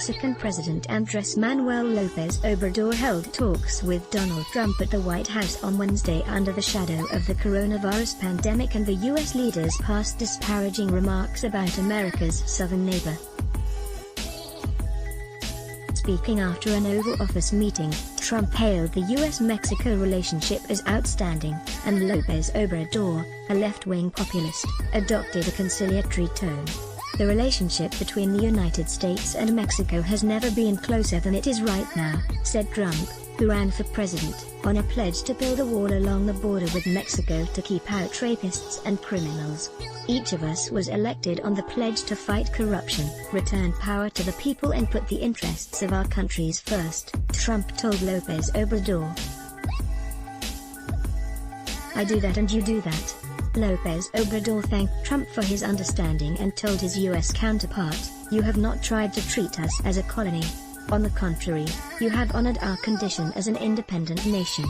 Mexican President Andrés Manuel López Obrador held talks with Donald Trump at the White House on Wednesday under the shadow of the coronavirus pandemic, and the U.S. leaders passed disparaging remarks about America's southern neighbor. Speaking after an Oval Office meeting, Trump hailed the U.S.-Mexico relationship as outstanding, and López Obrador, a left-wing populist, adopted a conciliatory tone. The relationship between the United States and Mexico has never been closer than it is right now, said Trump, who ran for president, on a pledge to build a wall along the border with Mexico to keep out rapists and criminals. Each of us was elected on the pledge to fight corruption, return power to the people and put the interests of our countries first, Trump told López Obrador. I do that and you do that. López Obrador thanked Trump for his understanding and told his U.S. counterpart, "You have not tried to treat us as a colony. On the contrary, you have honored our condition as an independent nation.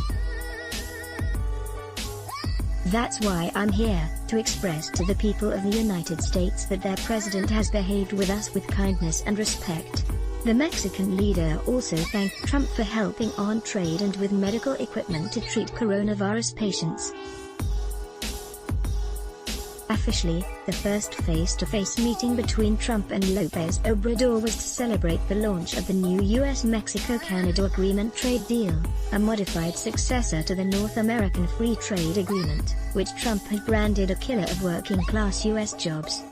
That's why I'm here, to express to the people of the United States that their president has behaved with us with kindness and respect." The Mexican leader also thanked Trump for helping on trade and with medical equipment to treat coronavirus patients. Officially, the first face-to-face meeting between Trump and López Obrador was to celebrate the launch of the new U.S.-Mexico-Canada Agreement trade deal, a modified successor to the North American Free Trade Agreement, which Trump had branded a killer of working-class U.S. jobs.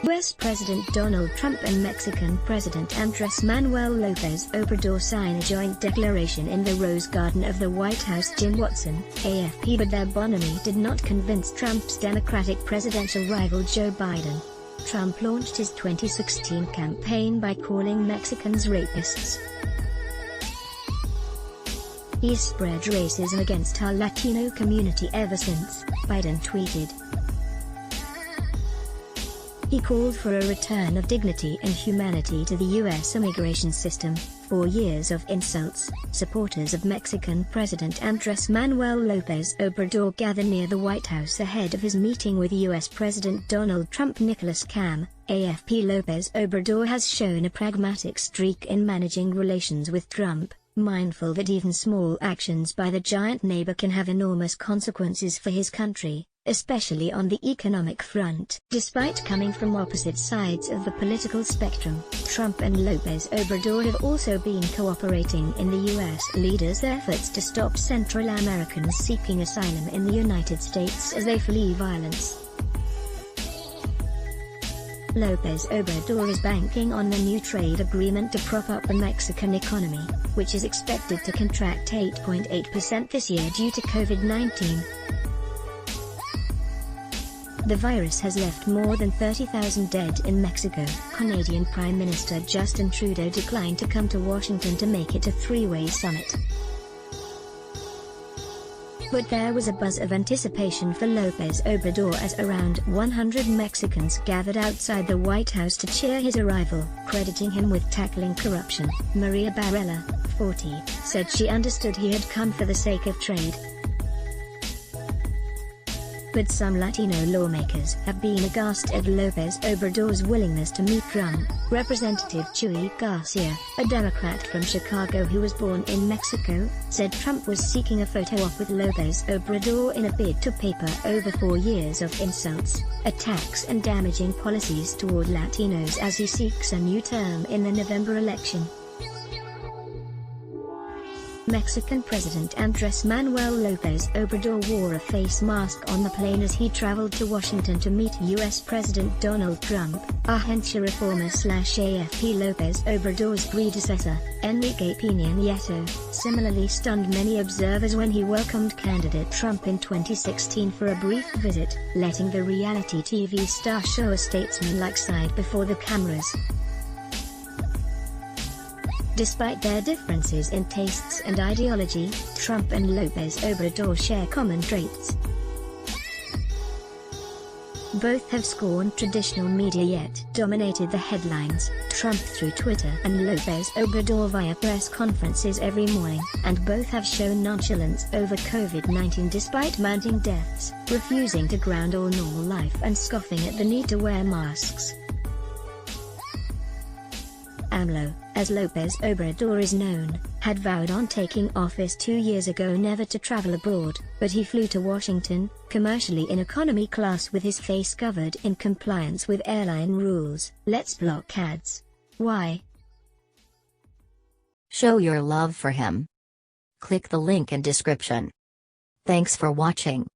U.S. President Donald Trump and Mexican President Andrés Manuel López Obrador sign a joint declaration in the Rose Garden of the White House. Jim Watson, AFP. But their bonhomie did not convince Trump's Democratic presidential rival Joe Biden. Trump launched his 2016 campaign by calling Mexicans rapists. "He's spread racism against our Latino community ever since," Biden tweeted. He called for a return of dignity and humanity to the U.S. immigration system. 4 years of insults. Supporters of Mexican President Andrés Manuel López Obrador gather near the White House ahead of his meeting with U.S. President Donald Trump. Nicholas Cam, AFP. López Obrador has shown a pragmatic streak in managing relations with Trump, mindful that even small actions by the giant neighbor can have enormous consequences for his country, especially on the economic front. Despite coming from opposite sides of the political spectrum, Trump and López Obrador have also been cooperating in the U.S. leaders' efforts to stop Central Americans seeking asylum in the United States as they flee violence. López Obrador is banking on the new trade agreement to prop up the Mexican economy, which is expected to contract 8.8% this year due to COVID-19. The virus has left more than 30,000 dead in Mexico. Canadian Prime Minister Justin Trudeau declined to come to Washington to make it a three-way summit. But there was a buzz of anticipation for López Obrador as around 100 Mexicans gathered outside the White House to cheer his arrival, crediting him with tackling corruption. Maria Barella, 40, said she understood he had come for the sake of trade. But some Latino lawmakers have been aghast at López Obrador's willingness to meet Trump. Representative Chuy Garcia, a Democrat from Chicago who was born in Mexico, said Trump was seeking a photo op with López Obrador in a bid to paper over 4 years of insults, attacks and damaging policies toward Latinos as he seeks a new term in the November election. Mexican President Andrés Manuel López Obrador wore a face mask on the plane as he traveled to Washington to meet U.S. President Donald Trump. Agencia Reforma/AFP. López Obrador's predecessor, Enrique Peña Nieto, similarly stunned many observers when he welcomed candidate Trump in 2016 for a brief visit, letting the reality TV star show a statesman-like side before the cameras. Despite their differences in tastes and ideology, Trump and López Obrador share common traits. Both have scorned traditional media yet dominated the headlines, Trump through Twitter and López Obrador via press conferences every morning, and both have shown nonchalance over COVID-19 despite mounting deaths, refusing to ground all normal life and scoffing at the need to wear masks. AMLO, as Lopez Obrador is known, had vowed on taking office 2 years ago never to travel abroad, but he flew to Washington, commercially in economy class with his face covered in compliance with airline rules. Let's block ads. Why? Show your love for him. Click the link in description. Thanks for watching.